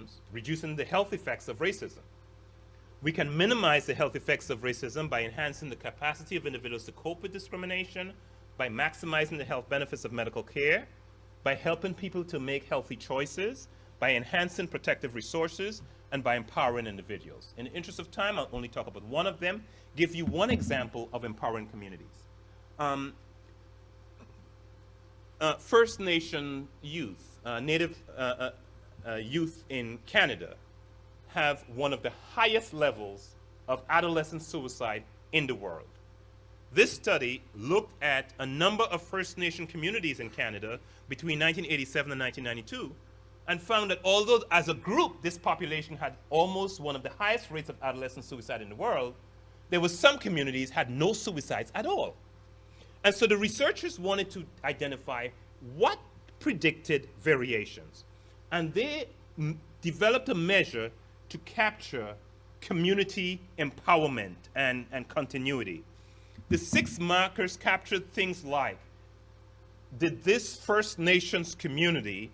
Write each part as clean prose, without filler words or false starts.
terms, reducing the health effects of racism. We can minimize the health effects of racism by enhancing the capacity of individuals to cope with discrimination, by maximizing the health benefits of medical care, by helping people to make healthy choices, by enhancing protective resources, and by empowering individuals. In the interest of time, I'll only talk about one of them, give you one example of empowering communities. First Nation youth, Native youth in Canada have one of the highest levels of adolescent suicide in the world. This study looked at a number of First Nation communities in Canada between 1987 and 1992 and found that although as a group this population had almost one of the highest rates of adolescent suicide in the world, there were some communities had no suicides at all. And so the researchers wanted to identify what predicted variations. And they developed a measure to capture community empowerment and continuity. The 6 markers captured things like, did this First Nations community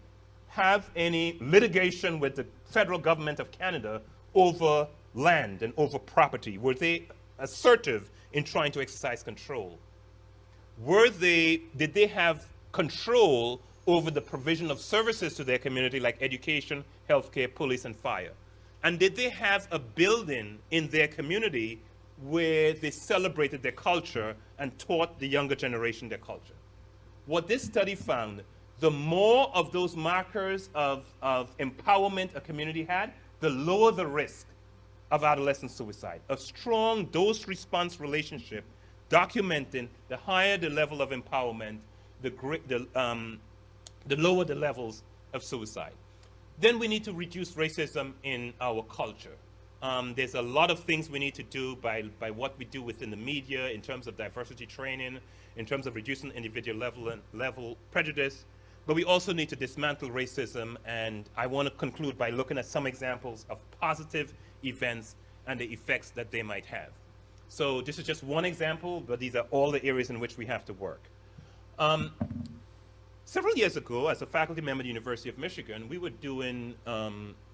have any litigation with the federal government of Canada over land and over property? Were they assertive in trying to exercise control? Did they have control over the provision of services to their community like education, healthcare, police, and fire? And did they have a building in their community where they celebrated their culture and taught the younger generation their culture? What this study found, the more of those markers of empowerment a community had, the lower the risk of adolescent suicide. A strong dose-response relationship documenting the higher the level of empowerment, the lower the levels of suicide. Then we need to reduce racism in our culture. There's a lot of things we need to do by what we do within the media in terms of diversity training, in terms of reducing individual level prejudice, but we also need to dismantle racism, and I want to conclude by looking at some examples of positive events and the effects that they might have. So this is just one example, but these are all the areas in which we have to work. Several years ago, as a faculty member at the University of Michigan, we were doing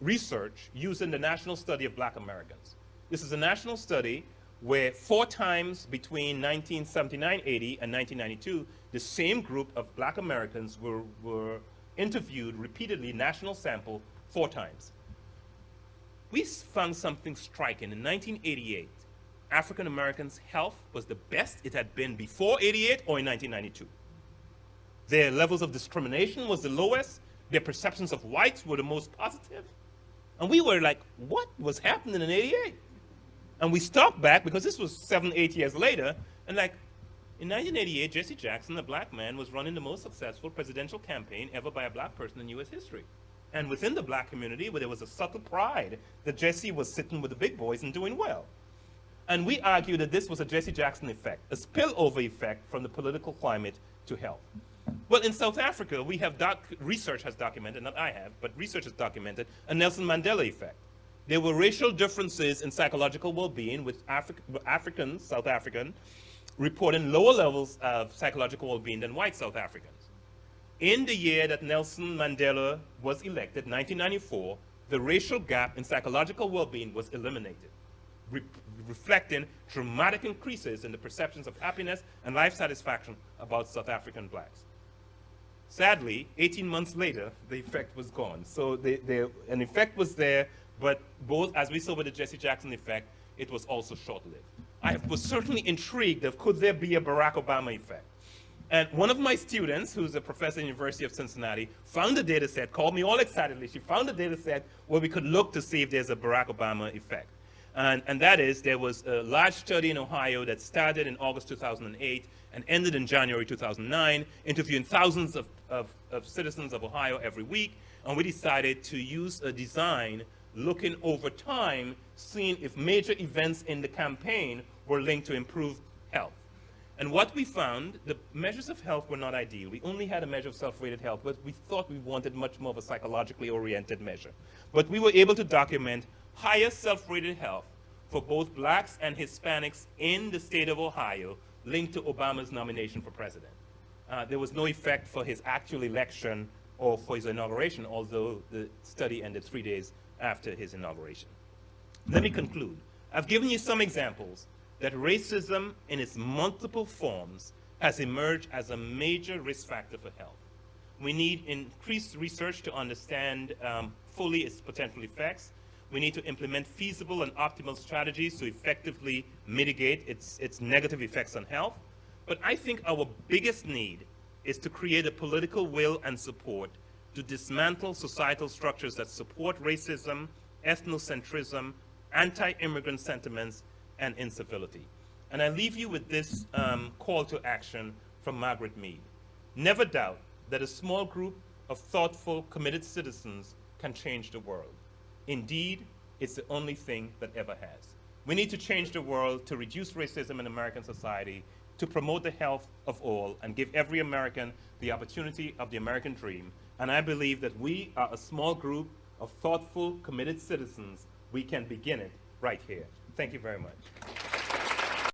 research using the National Study of Black Americans. This is a national study where 4 times between 1979-80 and 1992, the same group of Black Americans were interviewed repeatedly, national sample, 4 times. We found something striking. In 1988, African Americans' health was the best it had been before 88 or in 1992. Their levels of discrimination was the lowest. Their perceptions of whites were the most positive. And we were like, what was happening in 88? And we stopped back, because this was 7, 8 years later, and like, in 1988, Jesse Jackson, a black man, was running the most successful presidential campaign ever by a black person in US history. And within the black community, where there was a subtle pride that Jesse was sitting with the big boys and doing well. And we argue that this was a Jesse Jackson effect, a spillover effect from the political climate to health. Well, in South Africa, we have research has documented, not I have, but research has documented a Nelson Mandela effect. There were racial differences in psychological well-being, with South African, reporting lower levels of psychological well-being than white South Africans. In the year that Nelson Mandela was elected, 1994, the racial gap in psychological well-being was eliminated, reflecting dramatic increases in the perceptions of happiness and life satisfaction about South African blacks. Sadly, 18 months later, the effect was gone. So an effect was there, but both, as we saw with the Jesse Jackson effect, it was also short-lived. I was certainly intrigued of, could there be a Barack Obama effect? And one of my students, who's a professor at the University of Cincinnati, found a data set, called me all excitedly. She found a data set where we could look to see if there's a Barack Obama effect. And that is, there was a large study in Ohio that started in August 2008 and ended in January 2009, interviewing thousands of citizens of Ohio every week. And we decided to use a design looking over time, seeing if major events in the campaign were linked to improved health. And what we found, the measures of health were not ideal. We only had a measure of self-rated health, but we thought we wanted much more of a psychologically oriented measure. But we were able to document higher self-rated health for both blacks and Hispanics in the state of Ohio linked to Obama's nomination for president. There was no effect for his actual election or for his inauguration, although the study ended 3 days after his inauguration. Let me conclude. I've given you some examples that racism in its multiple forms has emerged as a major risk factor for health. We need increased research to understand fully its potential effects. We need to implement feasible and optimal strategies to effectively mitigate its negative effects on health. But I think our biggest need is to create a political will and support to dismantle societal structures that support racism, ethnocentrism, anti-immigrant sentiments, and incivility. And I leave you with this call to action from Margaret Mead. Never doubt that a small group of thoughtful, committed citizens can change the world. Indeed, it's the only thing that ever has. We need to change the world to reduce racism in American society, to promote the health of all, and give every American the opportunity of the American dream. And I believe that we are a small group of thoughtful, committed citizens. We can begin it right here. Thank you very much.